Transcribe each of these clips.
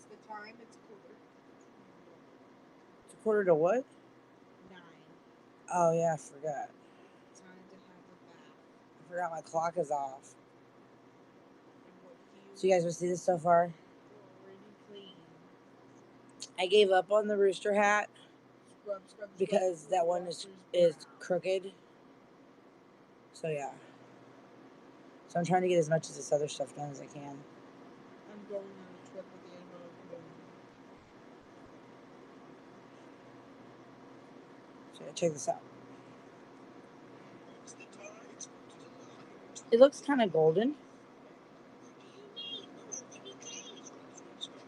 the time? It's quarter. It's a quarter to what? 9. Oh, yeah, I forgot. Time to have a bath. I forgot my clock is off. And what do you So you guys want to see this so far? already clean? I gave up on the rooster hat Scrub, scrub, scrub. because that one is crooked. So yeah. So I'm trying to get as much of this other stuff done as I can. I'm going on a trip at the end of June. So yeah, check this out. It looks kind of golden.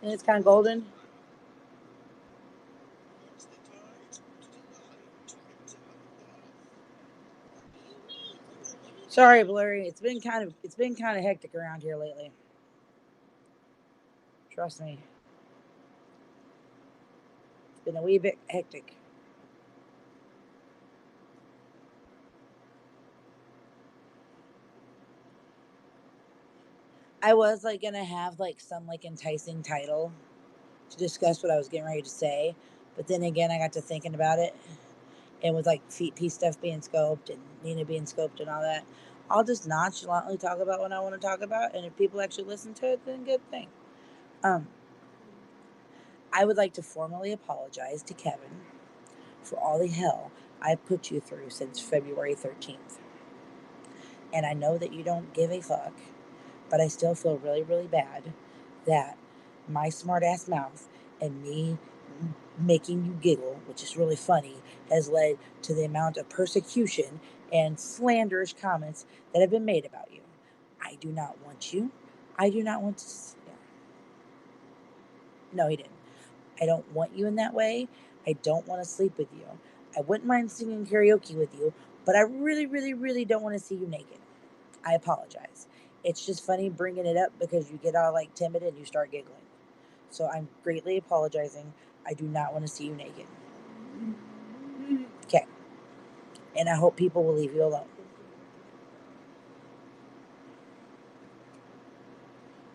And it's kind of golden. Sorry, Blurry. It's been kind of hectic around here lately. Trust me. It's been a wee bit hectic. I was like gonna have like some like enticing title to discuss what I was getting ready to say, but then again, I got to thinking about it, and with like feet piece stuff being scoped and Nina being scoped and all that, I'll just nonchalantly talk about what I want to talk about, and if people actually listen to it, then good thing. Um, I would like to formally apologize to Kevin for all the hell I've put you through since February 13th. And I know that you don't give a fuck, but I still feel really, really bad that my smart ass mouth and me making you giggle, which is really funny, has led to the amount of persecution and slanderous comments that have been made about you. I do not want you. I do not want to. Yeah. No, he didn't. I don't want you in that way. I don't want to sleep with you. I wouldn't mind singing karaoke with you, but I really, really, really don't want to see you naked. I apologize. It's just funny bringing it up because you get all like timid and you start giggling. So I'm greatly apologizing. I do not want to see you naked. Okay. And I hope people will leave you alone.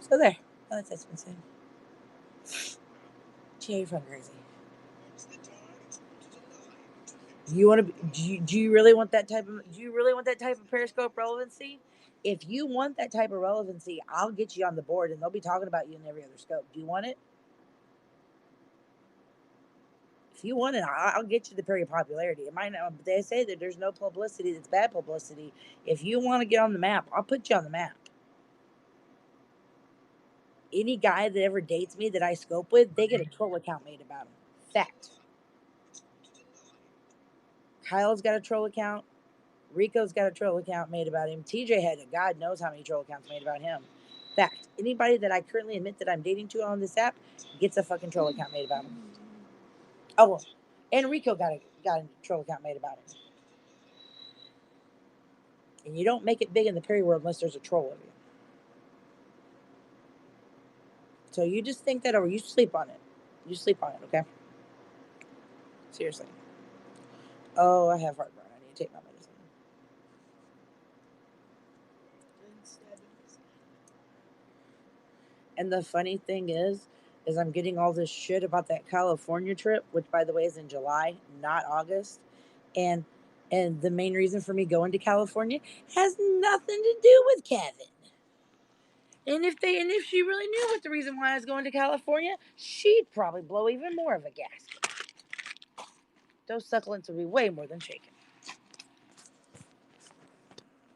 So there. That's been said. Gee, you're fucking crazy. You want to? Do you really want that type of? Do you really want that type of Periscope relevancy? If you want that type of relevancy, I'll get you on the board, and they'll be talking about you in every other scope. Do you want it? If you want it, I'll get you the period popularity. It might not. They say that there's no publicity that's bad publicity. If you want to get on the map, I'll put you on the map. Any guy that ever dates me that I scope with, they get a troll account made about him. Fact. Kyle's got a troll account. Rico's got a troll account made about him. TJ had a God knows how many troll accounts made about him. Fact. Anybody that I currently admit that I'm dating to on this app gets a fucking troll account made about him. Oh, well. And Rico got a troll account made about him. And you don't make it big in the Perry world unless there's a troll of you. So you just think that over. You sleep on it. You sleep on it, okay? Seriously. Oh, I have heartburn. I need to take my medicine. And the funny thing is I'm getting all this shit about that California trip, which by the way is in July, not August. And the main reason for me going to California has nothing to do with Kevin. And if she really knew what the reason why I was going to California, she'd probably blow even more of a gasket. Those succulents would be way more than shaken.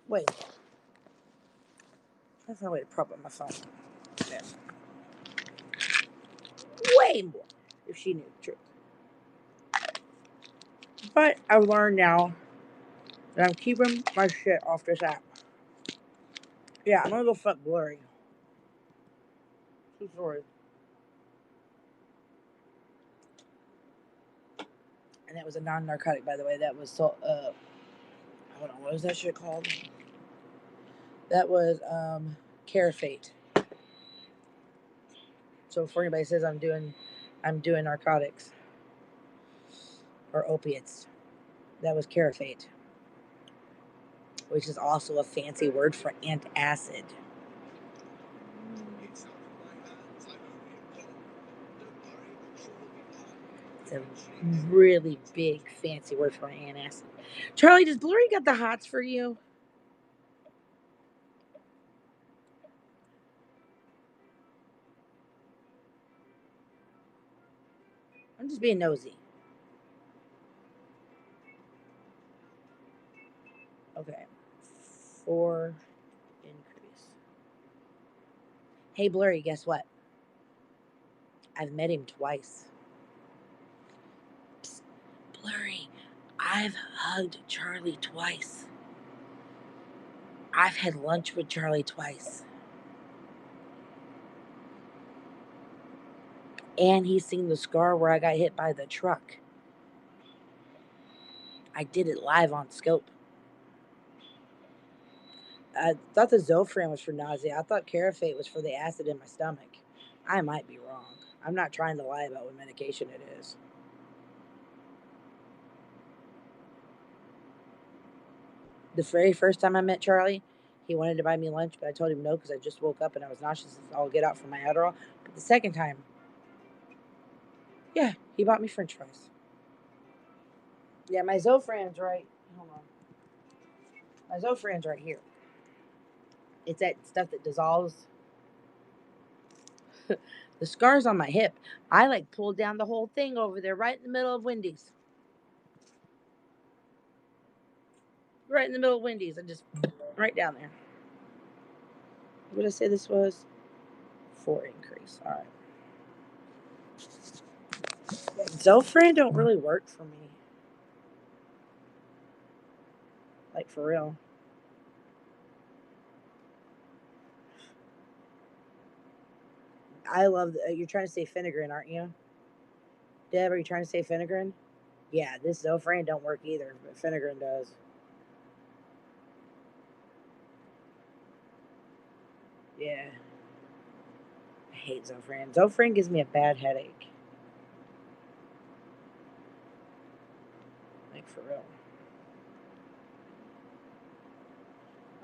Way more. That's no way to prop up my phone. Yeah. Way more. If she knew the truth. But I've learned now that I'm keeping my shit off this app. Yeah, I'm gonna go fuck Blurry. True story. And that was a non-narcotic, by the way. That was so. Hold on, what was that shit called? That was Carafate. So before anybody says I'm doing narcotics or opiates, that was Carafate, which is also a fancy word for antacid. It's a really big, fancy word for an antacid. Charlie, does Blurry got the hots for you? I'm just being nosy. Okay. 4 increase. Hey, Blurry, guess what? I've met him twice. Psst, Blurry, I've hugged Charlie twice. I've had lunch with Charlie twice. And he's seen the scar where I got hit by the truck. I did it live on scope. I thought the Zofran was for nausea. I thought Carafate was for the acid in my stomach. I might be wrong. I'm not trying to lie about what medication it is. The very first time I met Charlie, he wanted to buy me lunch, but I told him no because I just woke up and I was nauseous as all get out from my Adderall. But the second time, yeah, he bought me French fries. Yeah, my Zofran's right. Hold on. My Zofran's right here. It's that stuff that dissolves. The scar's on my hip. I like pulled down the whole thing over there, right in the middle of Wendy's. Right in the middle of Wendy's. I just right down there. What did I say this was? 4 increase. All right. Zofran don't really work for me. Like for real. I love you're trying to say Finagrin, aren't you? Deb, are you trying to say Finagrin? Yeah, this Zofran don't work either, but Finagrin does. Yeah. I hate Zofran. Zofran gives me a bad headache. Like for real.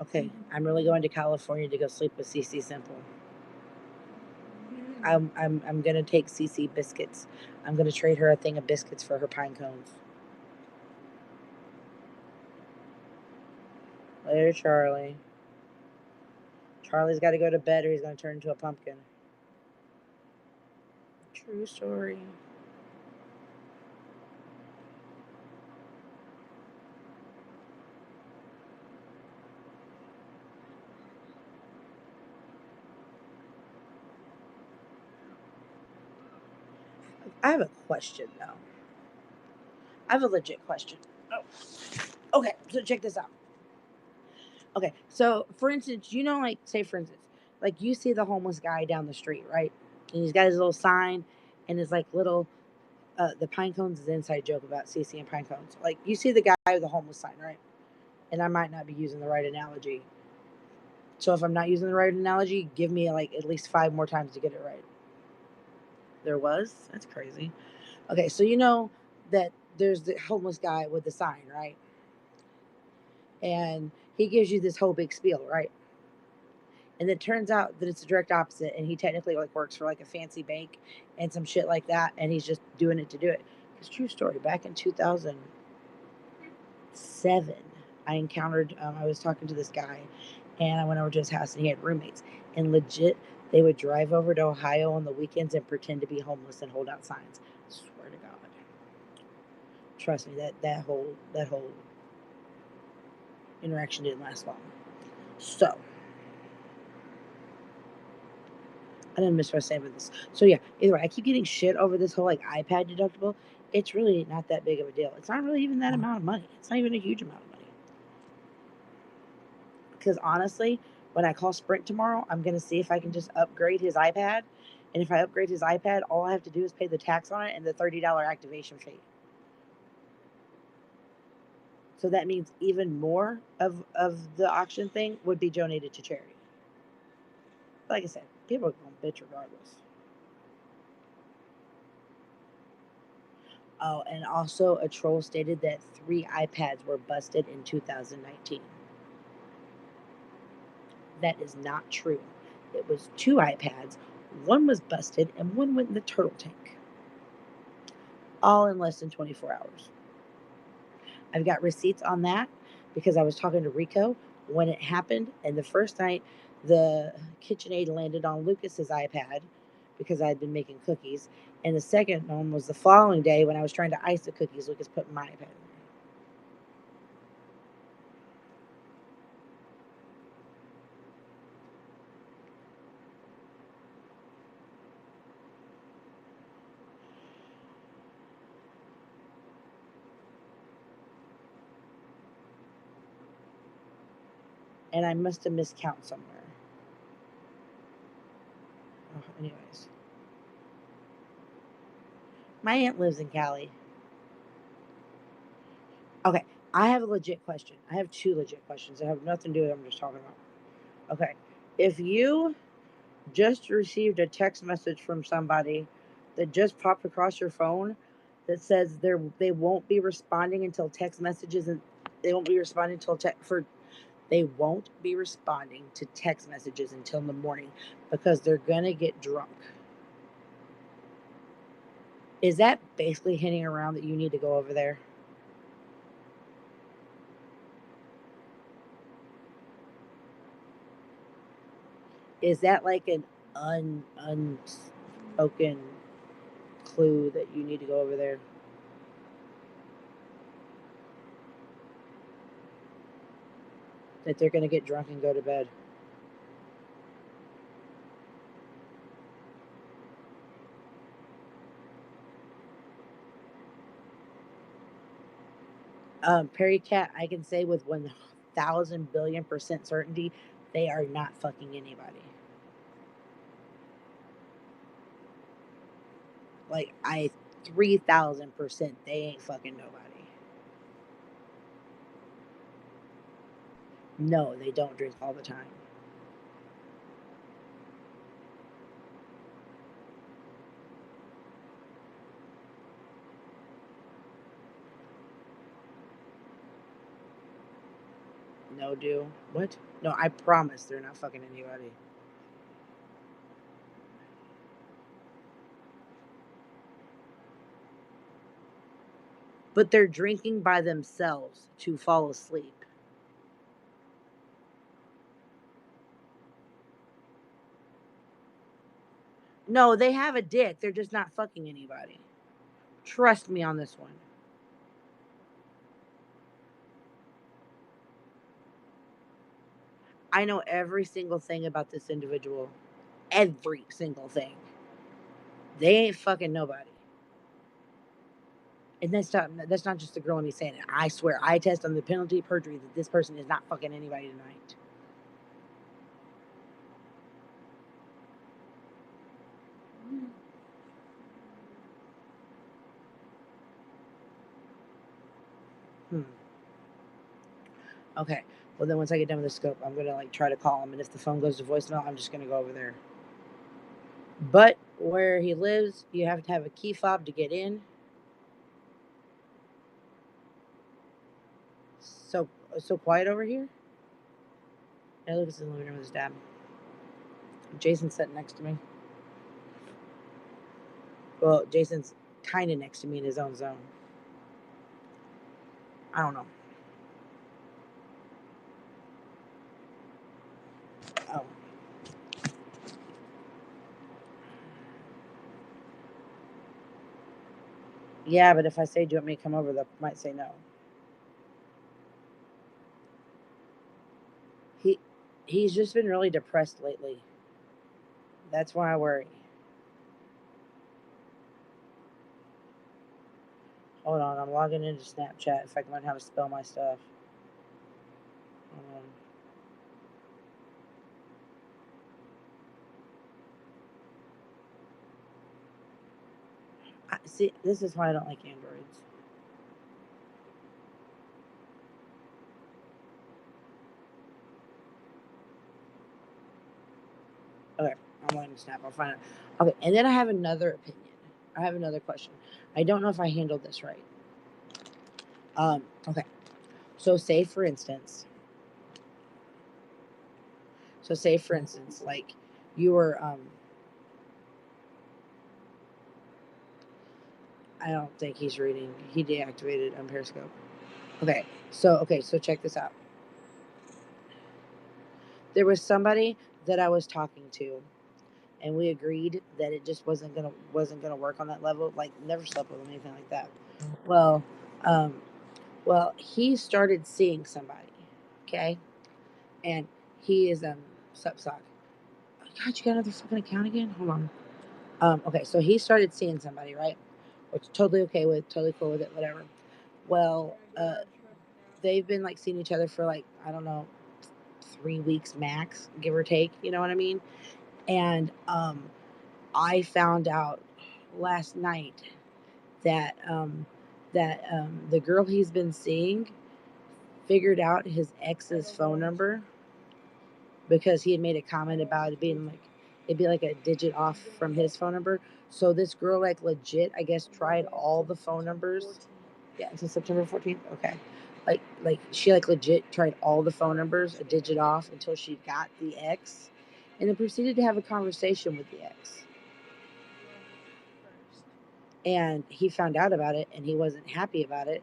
Okay, I'm really going to California to go sleep with CC Simple. I'm gonna take CC biscuits. I'm gonna trade her a thing of biscuits for her pine cones. Later, Charlie. Charlie's got to go to bed or he's gonna turn into a pumpkin. True story. I have a question though. I have a legit question. Oh. Okay, so check this out. Okay, so for instance, like say for instance, like you see the homeless guy down the street, right? And he's got his little sign and his like little the pine cones is an inside joke about CC and pine cones. Like you see the guy with the homeless sign, right? And I might not be using the right analogy. So if I'm not using the right analogy, give me like at least 5 more times to get it right. There was? That's crazy. Okay, so you know that there's the homeless guy with the sign, right? And he gives you this whole big spiel, right? And it turns out that it's the direct opposite, and he technically like works for like a fancy bank and some shit like that, and he's just doing it to do it. It's true story. Back in 2007, I encountered. I was talking to this guy, and I went over to his house, and he had roommates, and legit, they would drive over to Ohio on the weekends and pretend to be homeless and hold out signs. I swear to God. Trust me, that whole interaction didn't last long. So I didn't miss what I was saying with this. So yeah, either way, I keep getting shit over this whole like iPad deductible. It's really not that big of a deal. It's not really even that amount of money. It's not even a huge amount of money. Because honestly, when I call Sprint tomorrow, I'm gonna see if I can just upgrade his iPad. And if I upgrade his iPad, all I have to do is pay the tax on it and the $30 activation fee. So that means even more of the auction thing would be donated to charity. Like I said, people are gonna bitch regardless. Oh, and also a troll stated that 3 iPads were busted in 2019. That is not true. It was 2 iPads. One was busted and one went in the turtle tank. all in less than 24 hours. I've got receipts on that because I was talking to Rico when it happened. And the first night, the KitchenAid landed on Lucas's iPad because I had been making cookies. And the second one was the following day when I was trying to ice the cookies. Lucas put my iPad in there. And I must have miscount somewhere. Oh, anyways. My aunt lives in Cali. Okay, I have a legit question. I have two legit questions that have nothing to do with what I'm just talking about. Okay, if you just received a text message from somebody that just popped across your phone that says they won't be responding until text messages and they won't be responding until they won't be responding to text messages until in the morning because they're gonna get drunk. Is that basically hinting around that you need to go over there? Is that like an unspoken clue that you need to go over there? That they're going to get drunk and go to bed? Perry Cat, I can say with 1,000 billion% certainty, they are not fucking anybody. Like, 3,000% they ain't fucking nobody. No, they don't drink all the time. No, do what? No, I promise they're not fucking anybody. But they're drinking by themselves to fall asleep. No, they have a dick. They're just not fucking anybody. Trust me on this one. I know every single thing about this individual. Every single thing. They ain't fucking nobody. And that's not just the girl and me saying it. I swear, I test on the penalty of perjury that this person is not fucking anybody tonight. Okay. Well, then once I get done with the scope, I'm gonna try to call him, and if the phone goes to voicemail, I'm just gonna go over there. But where he lives, you have to have a key fob to get in. So quiet over here. Yeah, Lucas is in the living room with his dad. Jason's sitting next to me. Well, Jason's kind of next to me in his own zone. I don't know. Oh. Yeah, but if I say, do you want me to come over, they might say no. He's just been really depressed lately. That's why I worry. Hold on, I'm logging into Snapchat if I can learn how to spell my stuff. See, this is why I don't like Androids. Okay, I'm going to Snap. I'll find it. Okay, and then I have another opinion. I have another question. I don't know if I handled this right. Okay. So say for instance, like you were I don't think he's reading. He deactivated on Periscope. Okay, so check this out. There was somebody that I was talking to, and we agreed that it just wasn't gonna work on that level. Like, never slept with him, anything like that. Well, he started seeing somebody, okay, and he is sup sock. Oh, God, you got another fucking account again? Hold on. Okay, so he started seeing somebody, right? Which totally okay with, totally cool with it, whatever. Well, they've been like seeing each other for like, I don't know, 3 weeks max, give or take, you know what I mean? And I found out last night that the girl he's been seeing figured out his ex's phone number because he had made a comment about it being like, it'd be like a digit off from his phone number. So this girl, like, legit, I guess, tried all the phone numbers. Yeah, until September 14th. Okay. Like she like legit tried all the phone numbers a digit off until she got the ex, and then proceeded to have a conversation with the ex. And he found out about it, and he wasn't happy about it,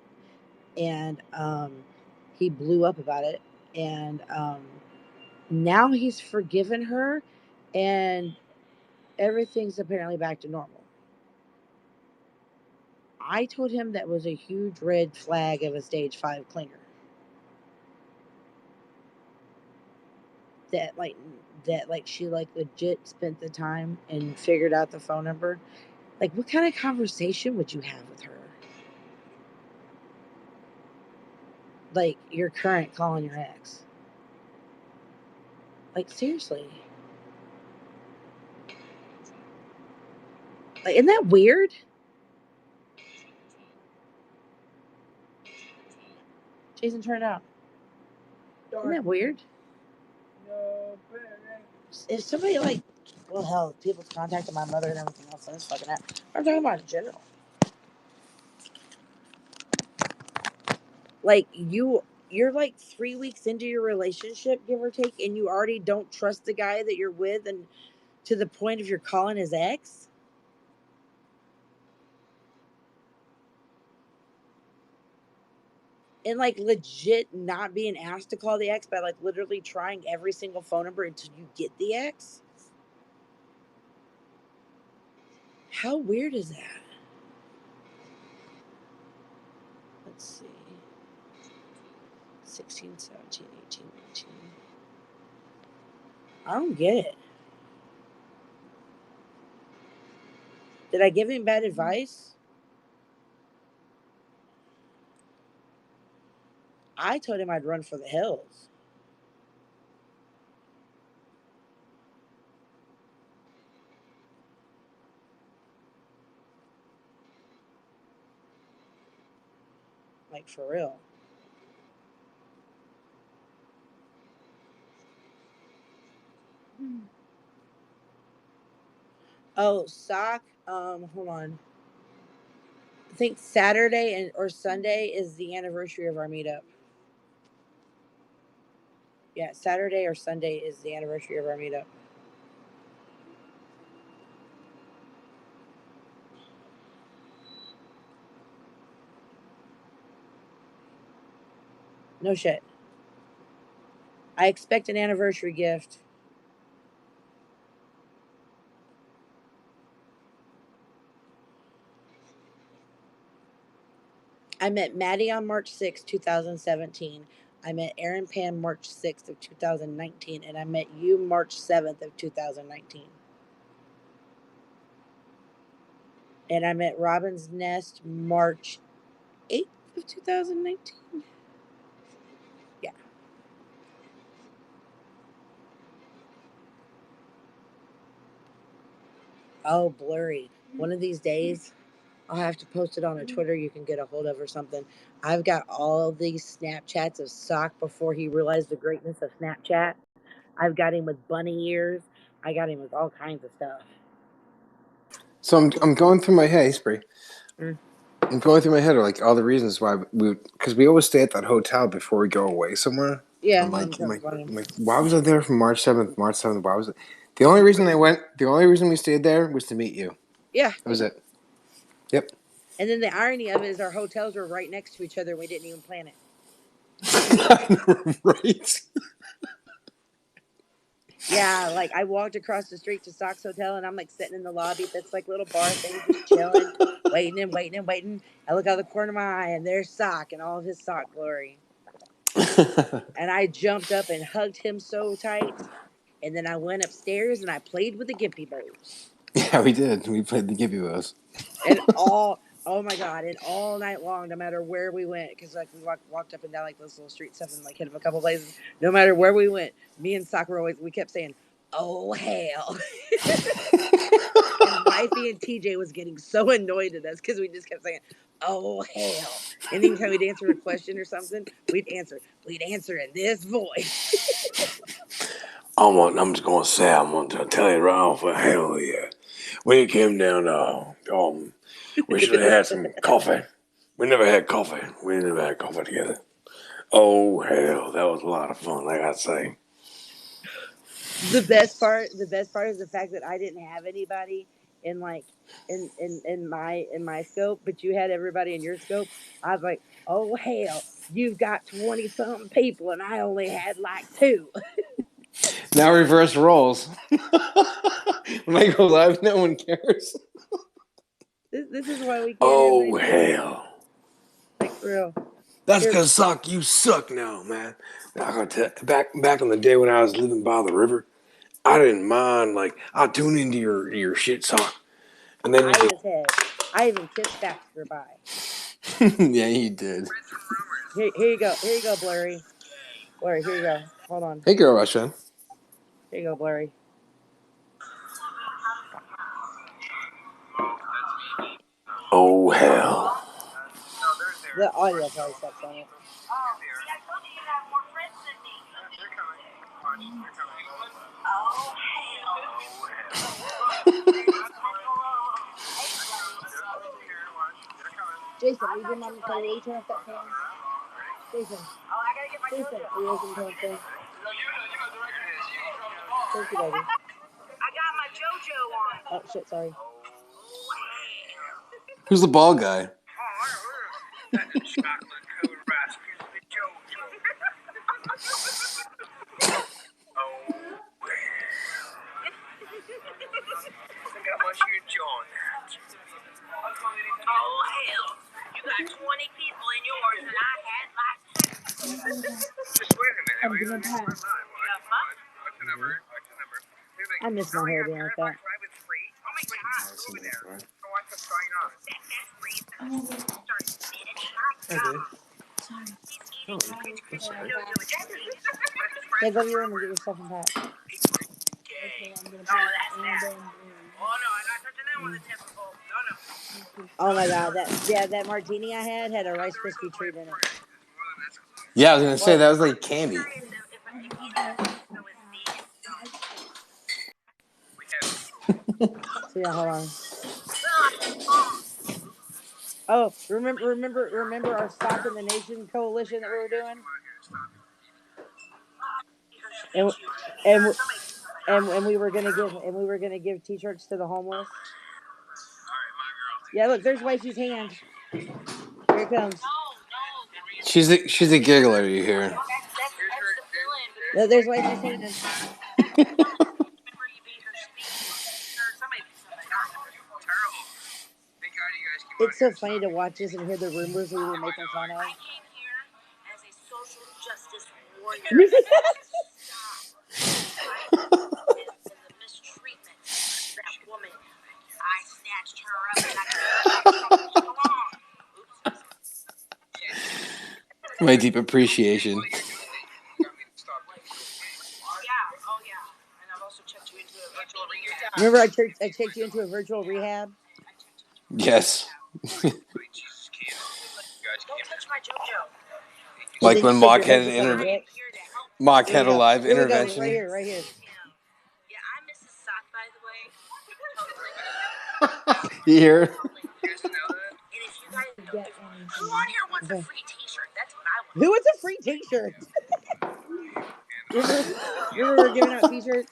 and he blew up about it, and now he's forgiven her, and everything's apparently back to normal. I told him that was a huge red flag of a stage 5 clinger. That she like legit spent the time and figured out the phone number. Like, what kind of conversation would you have with her? Like, your current calling your ex. Like, seriously. Like, isn't that weird? Jason, turn it out. Isn't that weird? No, If somebody like, well, hell, people's contacted my mother and everything else, that's fucking that. I'm talking about in general. Like, you're like 3 weeks into your relationship, give or take, and you already don't trust the guy that you're with, and to the point of you're calling his ex. And like legit not being asked to call the ex by like literally trying every single phone number until you get the ex. How weird is that? Let's see. 16, 17, 18, 19. I don't get it. Did I give him bad advice? I told him I'd run for the hills. Like, for real. Oh, sock. Hold on. I think Saturday or Sunday is the anniversary of our meetup. Yeah, Saturday or Sunday is the anniversary of our meetup. No shit. I expect an anniversary gift. I met Maddie on March 6th, 2017. I met Aaron Pan March 6th of 2019, and I met you March 7th of 2019. And I met Robin's Nest March 8th of 2019. Yeah. Oh, blurry. One of these days, I'll have to post it on a Twitter you can get a hold of or something. I've got all these Snapchats of Sock before he realized the greatness of Snapchat. I've got him with bunny ears. I got him with all kinds of stuff. So I'm going through my head, Spree. I'm going through my head like all the reasons why because we always stay at that hotel before we go away somewhere. Yeah. I'm like, why was I there from March 7th? Why was it? The only reason we stayed there was to meet you. Yeah. That was it. Yep. And then the irony of it is our hotels were right next to each other. And we didn't even plan it. Right. Yeah, like I walked across the street to Sock's Hotel, and I'm like sitting in the lobby. That's like little bar thing, just chilling, waiting and waiting and waiting. I look out the corner of my eye, and there's Sock and all of his sock glory. And I jumped up and hugged him so tight. And then I went upstairs and I played with the Gimpy Bows. Yeah, we did. We played the Gimpy Bows. And oh my God, and all night long, no matter where we went, because like we walked up and down like those little street stuff and like hit him a couple places. No matter where we went, me and Sock were we kept saying, "Oh hell." And Wifey and TJ was getting so annoyed at us because we just kept saying, "Oh hell." And anytime we'd answer a question or something, we'd answer in this voice. I'm just gonna say, I'm gonna tell you right off, hell yeah. We came down, we should have had some coffee. We never had coffee. We never had coffee together. Oh hell, that was a lot of fun, like I say. The best part is the fact that I didn't have anybody in like in my scope, but you had everybody in your scope. I was like, oh hell, you've got 20 something people, and I only had like 2. Now reverse roles. When I go live, no one cares. This is why we can't. Oh hell. Like for real. That's because Sock, you suck now, man. Now, I gotta tell, back in the day when I was living by the river, I didn't mind, like, I tune into your shit, Sock. And then I even kissed Baxter bye. Yeah, you did. Here you go, Blurry. Blurry, here you go. Hold on. Hey, girl, Russia. Here you go, Blurry. Oh hell. The audio probably sucks on it. Jason, will your mom tell you to turn off that fan? Jason. Jason, are you open to the fan? Thank you, baby. I got my JoJo on. Oh shit, sorry. Who's the bald guy? Oh hell! You got 20 people in yours, and I had like 2. Just wait a minute. I'm gonna pass. I miss my hair being like that. Yeah, go to your room and get yourself a hat. Oh my God, that martini I had a Rice Krispie treat in it. Yeah, I was gonna say that was like candy. So yeah, hold on. Oh, remember our Stop in the Nation coalition that we were doing? And we were gonna give t-shirts to the homeless. Yeah, look, there's Wifey's hand. Here it comes. She's a giggler, you hear? There's Wifey's hand. It's so funny to watch this and hear the rumors we were making fun of. I came here as a social justice warrior. The mistreatment of that woman. I snatched her up and I My deep appreciation. Remember, I checked you into a virtual rehab. Yes. Don't touch my JoJo. Like when Mock had an interview. Mock had a live intervention. Right here. Yeah, I'm Mrs. Sock, by the way. You hear? And if you guys don't, who on here wants a free t-shirt? That's what I want. Who wants a free t-shirt? Remember we were giving out t-shirts?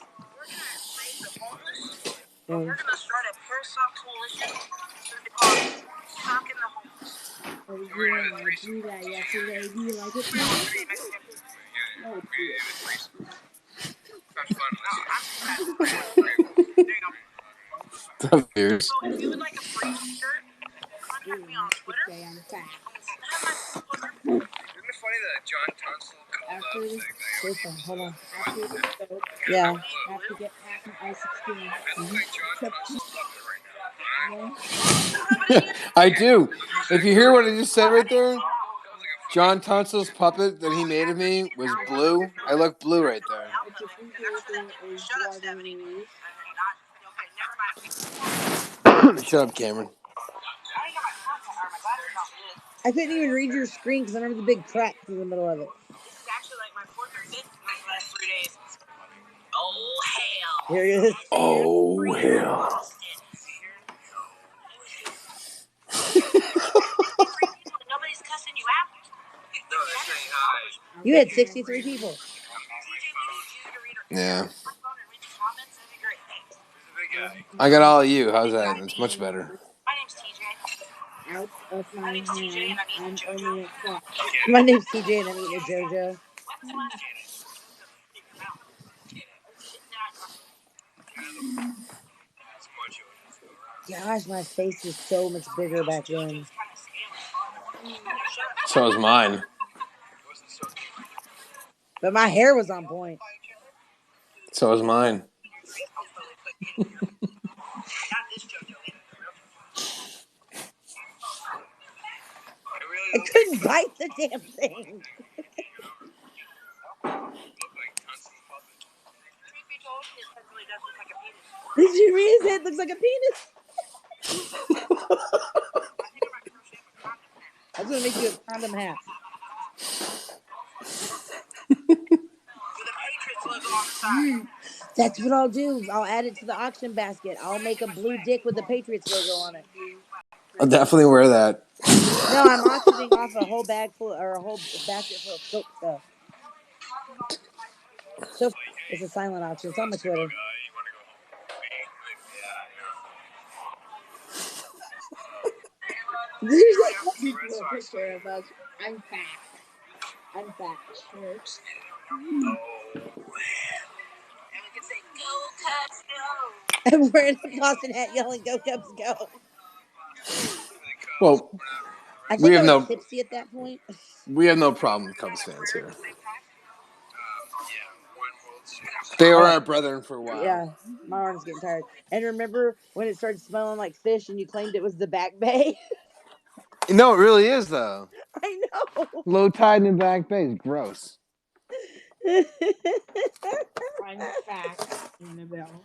We're gonna start a pair sock coalition. It's gonna be called Sock in the Homeless. Oh yeah, I drew that yesterday. Do you like it, Tom? No, it's good. That's weird. So if you would like a free shirt, contact me on Twitter. Say I'm fat. Have my Twitter. Isn't it funny that John Tunstall called After out this, Listen, hold on. after this soap, Yeah. I have to get past an I-16. I look like John Tunstall's puppet right now. I do. If you hear what I just said right there, John Tunstall's puppet that he made of me was blue. I look blue right there. It's just easier for a Shut up, Stephanie. blogger. Okay, never mind. Shut up, Cameron. I ain't got my contact or my glasses on this. I couldn't even read your screen because I remember the big crack in the middle of it. This is actually like my fourth or fifth in the last 3 days. Oh hell. Here it is. Oh, hell. Nobody's cussing you out. No, they're saying hi. You had 63 people. TJ, we need you to read our Yeah. phone and read the comments. That'd be great. Thanks. Who's the big guy? I got all of you. How's that? It's much better. My name's TJ. Out of my My name's TJ hand, and I'm eating I'm JoJo. only a clock. My name's TJ and I'm eating a JoJo. What's the last That's much of it. Gosh, my face is so much bigger back then. So is mine. It wasn't so deep. But my hair was on point. So is mine. Not this JoJo. I really I look couldn't bite the damn thing. like Tunstall's puppet. Truth be told, his head really does look like a penis. Did you read his head looks like a penis? I think I might crochet him a condom then. I was gonna make you a condom hat. With a Patriots logo on the side. That's what I'll do. I'll add it to the auction basket. I'll make a blue dick with the Patriots logo on it. I'll definitely wear that. No, I'm auctioning off a whole bag full or a whole basket full of soap stuff. So it's a silent auction. It's on my Twitter. You want to go home? There's like, People a picture of us. I'm fat. I'm fat. Shirts. And we can say, go Cubs, go. I'm wearing a Boston hat yelling, "Go Cubs, go!" Well, I We think have I no- was tipsy at that point. we have no problem with Cubs fans here. Yeah, one World Series. They were our brethren for a while. Yeah, my arm's getting tired. And remember when it started smelling like fish and you claimed it was the Back Bay? No, it really is though. I know. Low tide in the Back Bay is gross. I'm fat. Annabelle.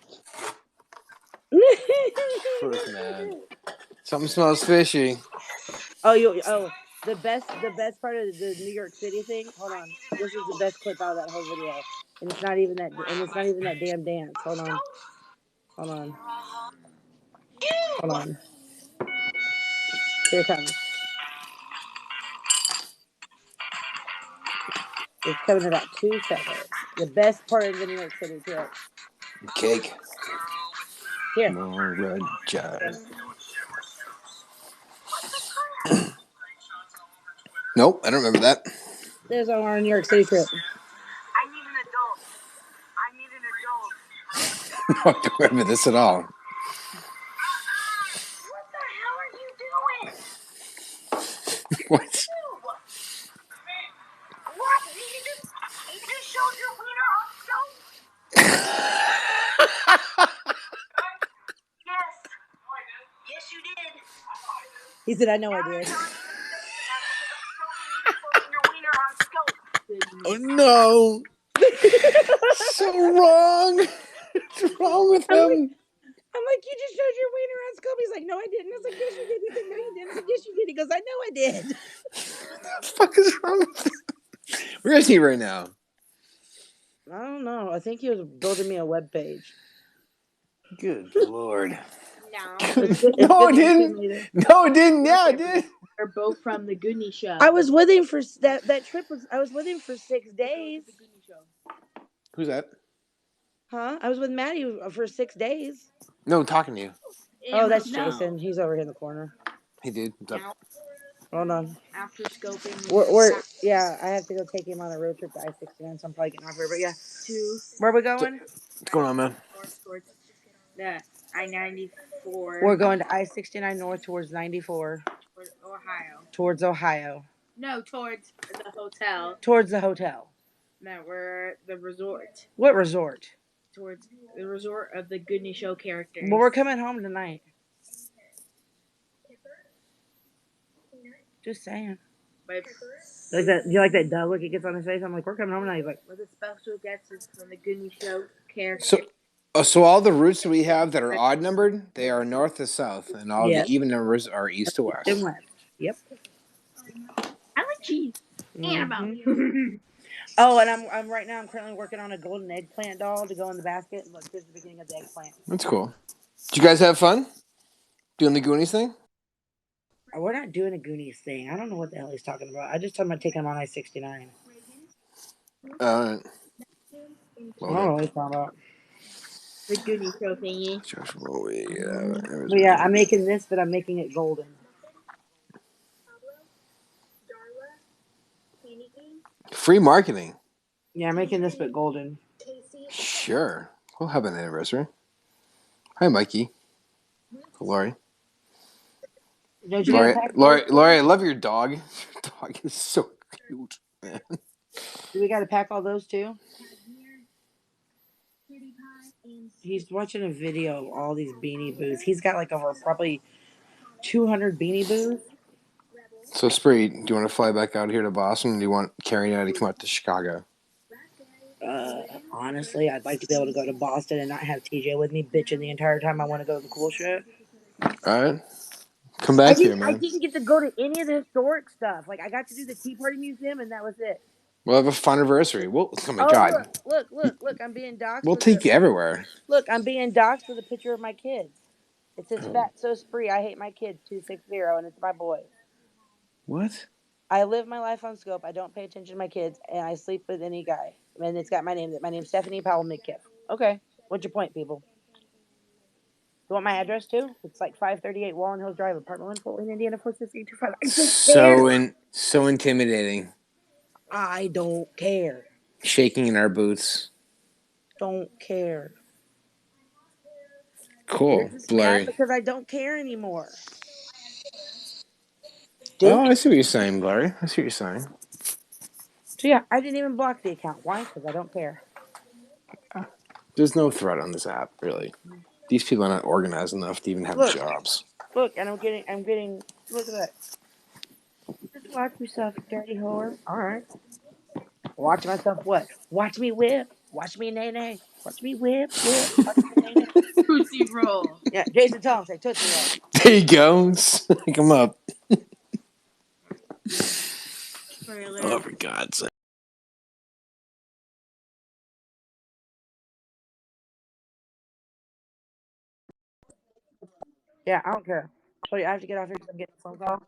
First, man. Something smells fishy. The best part of the New York City thing. Hold on, this is the best clip out of that whole video, and it's not even that damn dance. Hold on. Here it comes. It's coming in about 2 seconds. The best part of the New York City trip. Cake. Here. More red jive. Nope, I don't remember that. There's our New York City trip. I need an adult. I need an adult. I don't remember this at all. What the hell are you doing? What? What? You just showed your wiener on scope? Yes. Yes, you did. He said, "I know I did." Oh no! So wrong. What's wrong with him? I'm like, "You just showed your wiener on scope." He's like, "No, I didn't." I was like, "Yes, you did." He's like, "No, you didn't." I was like, "Yes, you did." He goes, "I know I did." What the fuck is wrong with him? Where is he right now? I don't know. I think he was building me a web page. Good lord. No. No, it didn't. No, it didn't. Yeah, it did. They're both from the Goonie Show. I was with him for that trip. I was with him for 6 days. The Goonie Show. Who's that? Huh? I was with Maddie for 6 days. No, talking to you. Oh, that's No. Jason. He's over here in the corner. Hey, dude. What's up? Now, Hold on. after scoping, We're yeah, I have to go take him on a road trip to I-69, so I'm probably getting off here. But yeah, to where are we going? What's going on, man? north towards the I-94 We're going to I-69 north towards 94, towards Ohio. towards Ohio, No, towards the hotel. towards the hotel. No, we're at the resort. What resort? Towards the resort of the Goodney Show characters. Well, we're coming home tonight. Just saying. But Like that? You like that duh look he gets on his face? I'm like, we're coming home tonight. He's like, with the special guests from the Goodney Show characters. So all the routes that we have that are odd numbered, they are north to south, and all Yes. the even numbers are east to west. and west. Yep. I like cheese. And about Mhm. Oh, and I'm right now. I'm currently working on a golden eggplant doll to go in the basket. Look, here's the beginning of the eggplant. That's cool. Did you guys have fun doing the Goonies thing? We're not doing a Goonies thing. I don't know what the hell he's talking about. I just told him I'd take him on I-69. Well, I don't know what he's talking about. The Goodney Show thingy. But yeah, I'm making this, but I'm making it golden. Free marketing. Yeah, I'm making this, but golden. Sure. We'll have an anniversary. Hi, Mikey. Lori. Don't you gotta pack Lori, I love your dog. Your dog is so cute, man. Do we got to pack all those too? He's watching a video of all these Beanie Boos. He's got like over probably 200 Beanie Boos. So, Spree, do you want to fly back out here to Boston, or do you want Carrie and I to come out to Chicago? Honestly, I'd like to be able to go to Boston and not have TJ with me bitching the entire time I want to go to the cool shit. All right. Come back here, I man. didn't get to go to any of the historic stuff. Like, I got to do the Tea Party Museum, and that was it. We'll have a fun anniversary. Oh my God. Look, I'm being doxxed. We'll take you everywhere. Look, I'm being doxxed with a picture of my kids. It says Fat So Spree, I hate my kids, 260, and it's my boy. What? I live my life on Scope. I don't pay attention to my kids, and I sleep with any guy. And it's got my name. My name's Stephanie Powell Midkiff. Okay, what's your point, people? You want my address too? It's like 538 Wallen Hills Drive, apartment 1, Fort Wayne, Indiana 46825. So intimidating. I don't care. Shaking in our boots. Don't care. Cool, Blurry. Because I don't care anymore. Oh, I see what you're saying, Blurry. I see what you're saying. So yeah, I didn't even block the account. Why? Because I don't care. There's no threat on this app, really. These people are not organized enough to even have jobs. Look, and I'm getting. Look at that. Just watch yourself, dirty whore. All right. Watch myself what? Watch me whip. Watch me nay. Watch me whip. Watch me nay. Tootsie Roll. Yeah, Jason, tell him, say Tootsie Roll. There you go. Stick him up. Oh, for God's sake. Yeah, I don't care. So I have to get off here because I'm getting a phone call.